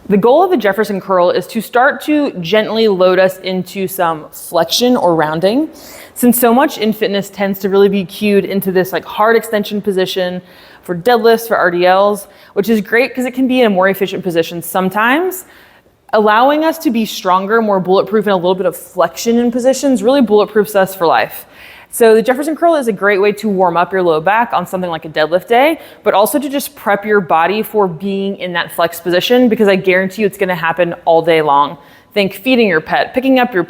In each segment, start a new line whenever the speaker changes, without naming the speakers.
The goal of the Jefferson curl is to start to gently load us into some flexion or rounding. Since so much in fitness tends to really be cued into this like hard extension position for deadlifts, for RDLs, which is great because it can be in a more efficient position sometimes. Allowing us to be stronger, more bulletproof, and a little bit of flexion in positions really bulletproofs us for life. So the Jefferson curl is a great way to warm up your low back on something like a deadlift day, but also to just prep your body for being in that flex position, because I guarantee you it's gonna happen all day long. Think feeding your pet, picking up your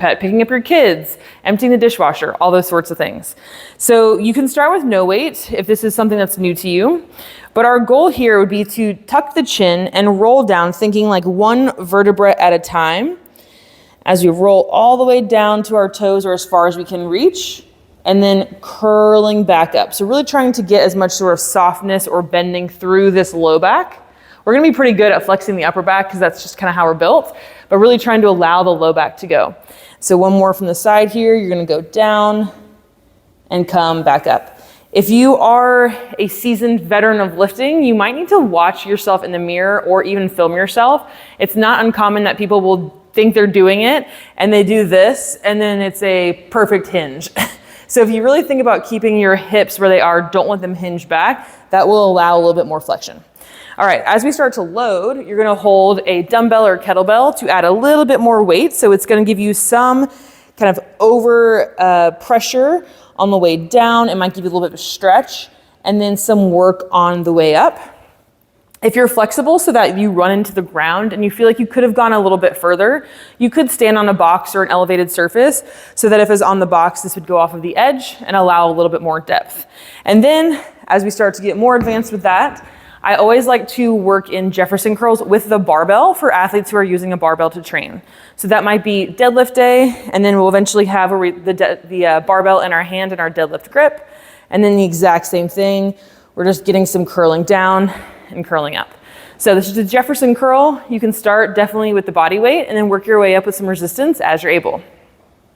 kids, emptying the dishwasher, all those sorts of things. So you can start with no weight if this is something that's new to you. But our goal here would be to tuck the chin and roll down, thinking like one vertebra at a time, as we roll all the way down to our toes or as far as we can reach, and then curling back up. So really trying to get as much sort of softness or bending through this low back. We're gonna be pretty good at flexing the upper back because that's just kind of how we're built, but really trying to allow the low back to go. So one more from the side here, you're gonna go down and come back up. If you are a seasoned veteran of lifting, you might need to watch yourself in the mirror or even film yourself. It's not uncommon that people will think they're doing it and they do this and then it's a perfect hinge. So if you really think about keeping your hips where they are, don't let them hinge back, that will allow a little bit more flexion. All right, as we start to load, you're gonna hold a dumbbell or kettlebell to add a little bit more weight. So it's gonna give you some kind of over pressure on the way down. It might give you a little bit of stretch and then some work on the way up. If you're flexible so that you run into the ground and you feel like you could have gone a little bit further, you could stand on a box or an elevated surface so that if it's on the box, this would go off of the edge and allow a little bit more depth. And then as we start to get more advanced with that, I always like to work in Jefferson curls with the barbell for athletes who are using a barbell to train. So that might be deadlift day, and then we'll eventually have the barbell in our hand in our deadlift grip. And then the exact same thing, we're just getting some curling down and curling up. So this is the Jefferson curl. You can start definitely with the body weight and then work your way up with some resistance as you're able.